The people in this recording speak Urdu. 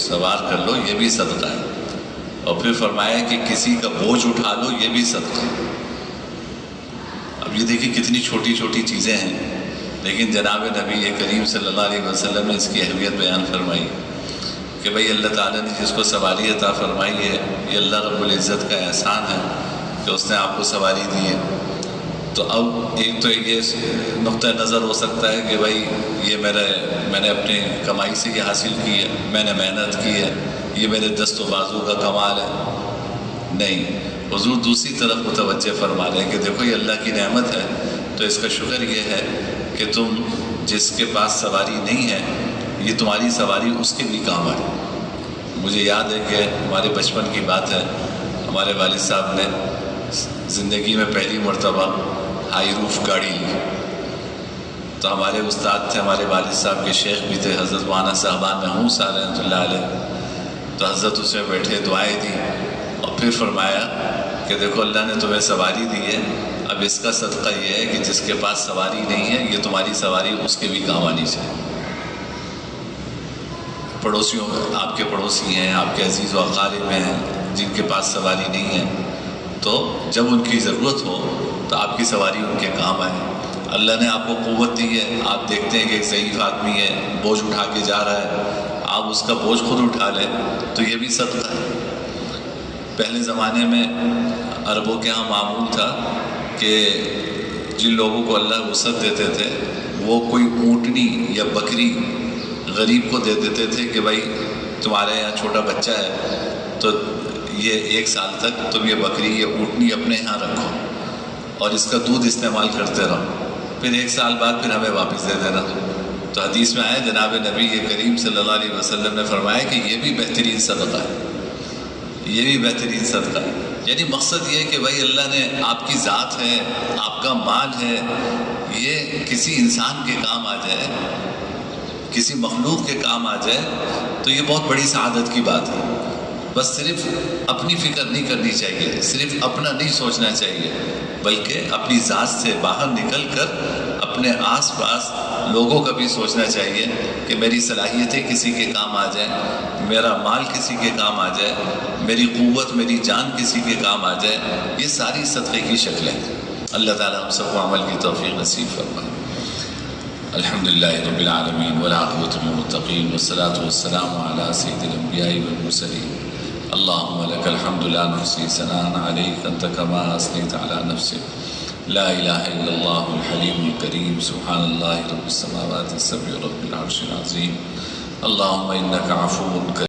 سوار کر لو، یہ بھی صدقہ ہے۔ اور پھر فرمایا کہ کسی کا بوجھ اٹھا لو، یہ بھی صدقہ ہے۔ اب یہ دیکھیں کتنی چھوٹی چھوٹی چیزیں ہیں، لیکن جناب نبی کریم صلی اللہ علیہ وسلم نے اس کی اہمیت بیان فرمائی کہ بھئی اللہ تعالیٰ نے جس کو سواری عطا فرمائی ہے، یہ اللہ رب العزت کا احسان ہے کہ اس نے آپ کو سواری دی ہے۔ تو اب ایک تو یہ نقطہ نظر ہو سکتا ہے کہ بھئی یہ میں نے اپنے کمائی سے یہ حاصل کی ہے، میں نے محنت کی ہے، یہ میرے دست و بازو کا کمال ہے۔ نہیں، حضور دوسری طرف متوجہ فرما رہے ہیں کہ دیکھو یہ اللہ کی نعمت ہے، تو اس کا شکر یہ ہے کہ تم جس کے پاس سواری نہیں ہے، یہ تمہاری سواری اس کے بھی کام آئے۔ مجھے یاد ہے کہ ہمارے بچپن کی بات ہے، ہمارے والد صاحب نے زندگی میں پہلی مرتبہ ہائی روف گاڑی لی، تو ہمارے استاد تھے، ہمارے والد صاحب کے شیخ بھی تھے، حضرت مولانا صاحبان محمود صاحب رحمۃ اللہ علیہ۔ تو حضرت اس میں بیٹھے دعائیں دی اور پھر فرمایا کہ دیکھو اللہ نے تمہیں سواری دی ہے، اب اس کا صدقہ یہ ہے کہ جس کے پاس سواری نہیں ہے، یہ تمہاری سواری اس کے بھی کام آنی چاہیے۔ پڑوسیوں، آپ کے پڑوسی ہیں، آپ کے عزیز و اقارب میں ہیں جن کے پاس سواری نہیں ہے، تو جب ان کی ضرورت ہو تو آپ کی سواری ان کے کام آئے۔ اللہ نے آپ کو قوت دی ہے، آپ دیکھتے ہیں کہ ایک ضعیف آدمی ہے، بوجھ اٹھا کے جا رہا ہے، آپ اس کا بوجھ خود اٹھا لیں تو یہ بھی صدقہ ہے۔ پہلے زمانے میں عربوں کے ہاں معمول تھا کہ جن لوگوں کو اللہ وسعت دیتے تھے وہ کوئی اونٹنی یا بکری غریب کو دے دیتے تھے کہ بھائی تمہارے یہاں چھوٹا بچہ ہے تو یہ 1 سال تک تم یہ بکری یا اونٹنی اپنے یہاں رکھو اور اس کا دودھ استعمال کرتے رہو، پھر 1 سال بعد پھر ہمیں واپس دے دینا۔ تو حدیث میں آیا جناب نبی کریم صلی اللہ علیہ وسلم نے فرمایا کہ یہ بھی بہترین صدقہ ہے، یہ بھی بہترین صدقہ ہے۔ یعنی مقصد یہ ہے کہ بھائی اللہ نے آپ کی ذات ہے، آپ کا مال ہے، یہ کسی انسان کے کام آ جائے، کسی مخلوق کے کام آ جائے تو یہ بہت بڑی سعادت کی بات ہے۔ بس صرف اپنی فکر نہیں کرنی چاہیے، صرف اپنا نہیں سوچنا چاہیے، بلکہ اپنی ذات سے باہر نکل کر اپنے آس پاس لوگوں کا بھی سوچنا چاہیے کہ میری صلاحیتیں کسی کے کام آ جائیں، میرا مال کسی کے کام آ جائے، میری قوت، میری جان کسی کے کام آ جائے۔ یہ ساری صدقے کی شکلیں ہیں۔ اللہ تعالی ہم سب کو عمل کی توفیق نصیب فرمائے۔ الحمدللہ رب العالمین والعاقبۃ للمتقین والصلاۃ والسلام علی سید الانبیاء والمرسلین۔ اللہم لک الحمد لا نحصی ثناء علیک انت کما اثنیت علی نفسک، لا الہ الا اللہ الحلیم الکریم، سبحان اللہ رب السماوات السبع رب العرش العظیم۔ اللہم انک عفو کریم